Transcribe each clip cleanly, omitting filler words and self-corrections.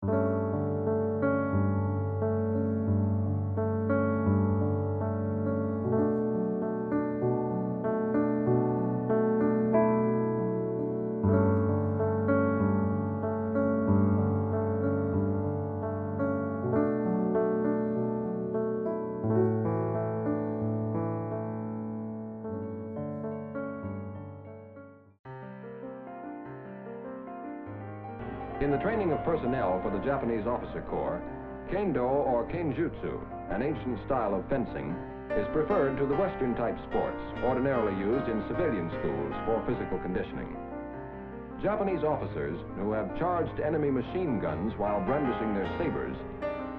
In the training of personnel for the Japanese officer corps, kendo or kenjutsu, an ancient style of fencing, is preferred to the Western-type sports ordinarily used in civilian schools for physical conditioning. Japanese officers who have charged enemy machine guns while brandishing their sabers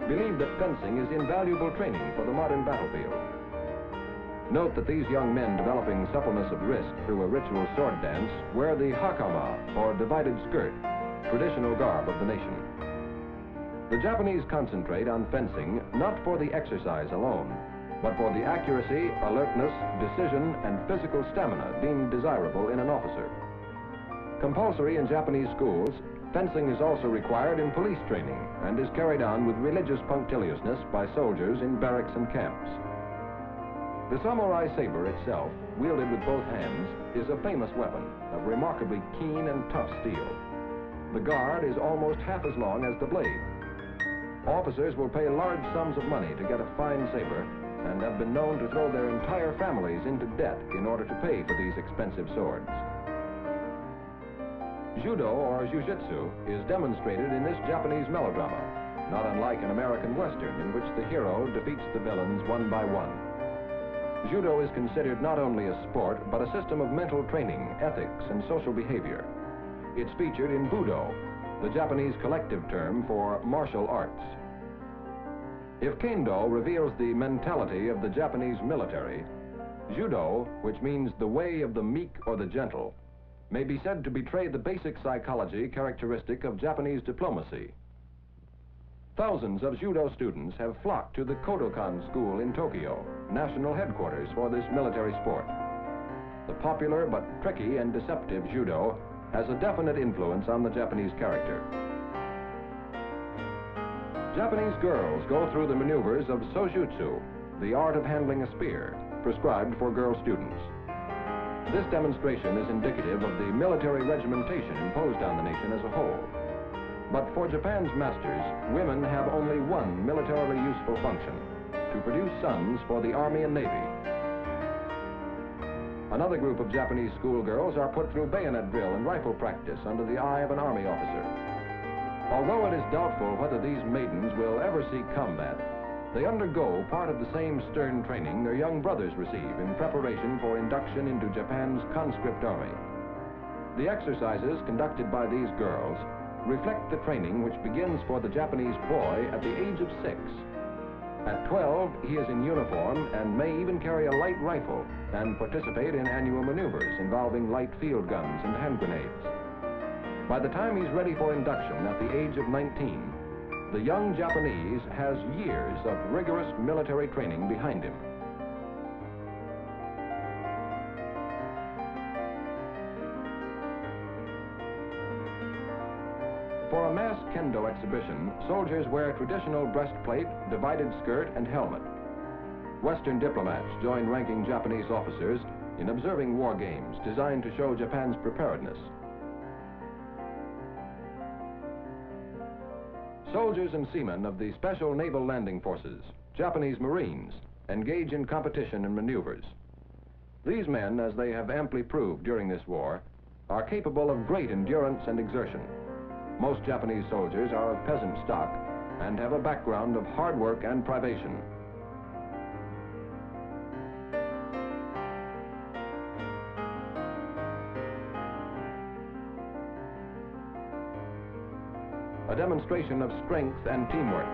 believe that fencing is invaluable training for the modern battlefield. Note that these young men developing suppleness of wrist through a ritual sword dance wear the hakama, or divided skirt, traditional garb of the nation. The Japanese concentrate on fencing not for the exercise alone, but for the accuracy, alertness, decision, and physical stamina deemed desirable in an officer. Compulsory in Japanese schools, fencing is also required in police training and is carried on with religious punctiliousness by soldiers in barracks and camps. The samurai saber itself, wielded with both hands, is a famous weapon of remarkably keen and tough steel. The guard is almost half as long as the blade. Officers will pay large sums of money to get a fine saber and have been known to throw their entire families into debt in order to pay for these expensive swords. Judo or jiu-jitsu is demonstrated in this Japanese melodrama, not unlike an American Western in which the hero defeats the villains one by one. Judo is considered not only a sport, but a system of mental training, ethics, and social behavior. It's featured in Budo, the Japanese collective term for martial arts. If Kendo reveals the mentality of the Japanese military, Judo, which means the way of the meek or the gentle, may be said to betray the basic psychology characteristic of Japanese diplomacy. Thousands of Judo students have flocked to the Kodokan School in Tokyo, national headquarters for this military sport. The popular but tricky and deceptive Judo has a definite influence on the Japanese character. Japanese girls go through the maneuvers of sojutsu, the art of handling a spear, prescribed for girl students. This demonstration is indicative of the military regimentation imposed on the nation as a whole. But for Japan's masters, women have only one militarily useful function: to produce sons for the Army and Navy. Another group of Japanese schoolgirls are put through bayonet drill and rifle practice under the eye of an Army officer. Although it is doubtful whether these maidens will ever see combat, they undergo part of the same stern training their young brothers receive in preparation for induction into Japan's conscript army. The exercises conducted by these girls reflect the training which begins for the Japanese boy at the age of 6. At 12, he is in uniform and may even carry a light rifle and participate in annual maneuvers involving light field guns and hand grenades. By the time he's ready for induction at the age of 19, the young Japanese has years of rigorous military training behind him. For a mass kendo exhibition, soldiers wear traditional breastplate, divided skirt, and helmet. Western diplomats join ranking Japanese officers in observing war games designed to show Japan's preparedness. Soldiers and seamen of the Special Naval Landing Forces, Japanese Marines, engage in competition and maneuvers. These men, as they have amply proved during this war, are capable of great endurance and exertion. Most Japanese soldiers are of peasant stock and have a background of hard work and privation. A demonstration of strength and teamwork.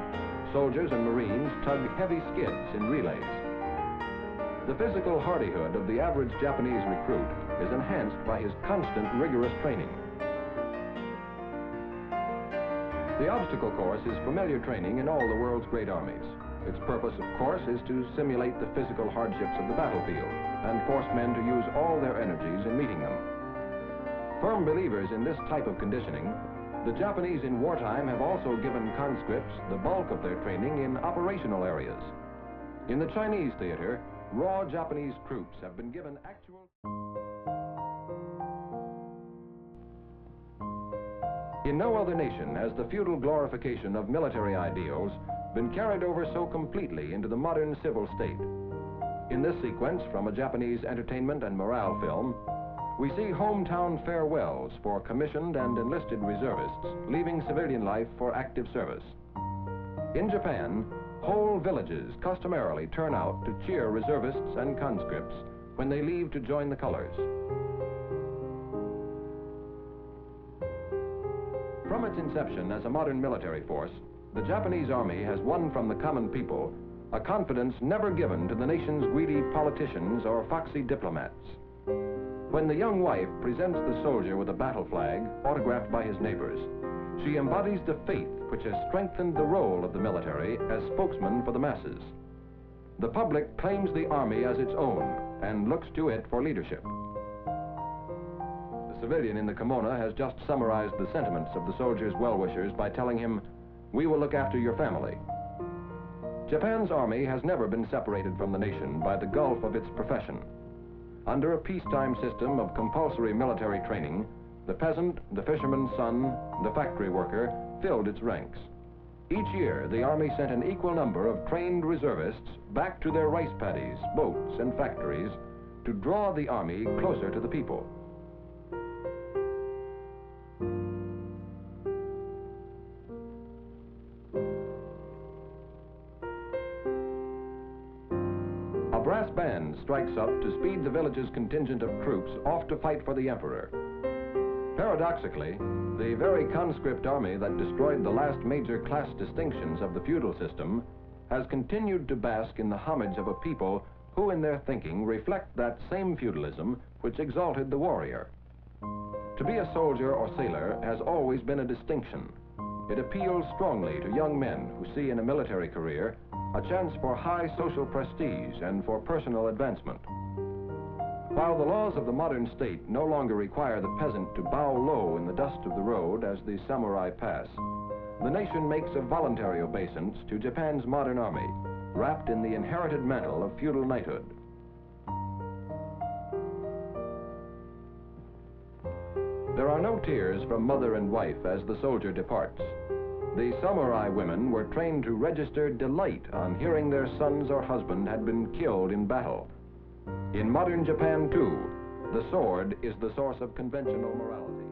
Soldiers and Marines tug heavy skids in relays. The physical hardihood of the average Japanese recruit is enhanced by his constant rigorous training. The obstacle course is familiar training in all the world's great armies. Its purpose, of course, is to simulate the physical hardships of the battlefield and force men to use all their energies in meeting them. Firm believers in this type of conditioning The Japanese in wartime have also given conscripts the bulk of their training in operational areas. In the Chinese theater, raw Japanese troops have been given actual... In no other nation has the feudal glorification of military ideals been carried over so completely into the modern civil state. In this sequence from a Japanese entertainment and morale film, we see hometown farewells for commissioned and enlisted reservists leaving civilian life for active service. In Japan, whole villages customarily turn out to cheer reservists and conscripts when they leave to join the colors. From its inception as a modern military force, the Japanese Army has won from the common people a confidence never given to the nation's greedy politicians or foxy diplomats. When the young wife presents the soldier with a battle flag autographed by his neighbors, she embodies the faith which has strengthened the role of the military as spokesman for the masses. The public claims the Army as its own and looks to it for leadership. The civilian in the kimono has just summarized the sentiments of the soldier's well-wishers by telling him, "We will look after your family." Japan's Army has never been separated from the nation by the gulf of its profession. Under a peacetime system of compulsory military training, the peasant, the fisherman's son, the factory worker filled its ranks. Each year, the Army sent an equal number of trained reservists back to their rice paddies, boats, and factories to draw the Army closer to the people. A brass band strikes up to speed the village's contingent of troops off to fight for the emperor. Paradoxically, the very conscript army that destroyed the last major class distinctions of the feudal system has continued to bask in the homage of a people who in their thinking reflect that same feudalism which exalted the warrior. To be a soldier or sailor has always been a distinction. It appeals strongly to young men who see in a military career a chance for high social prestige and for personal advancement. While the laws of the modern state no longer require the peasant to bow low in the dust of the road as the samurai pass, the nation makes a voluntary obeisance to Japan's modern army, wrapped in the inherited mantle of feudal knighthood. There are no tears from mother and wife as the soldier departs. The samurai women were trained to register delight on hearing their sons or husband had been killed in battle. In modern Japan, too, the sword is the source of conventional morality.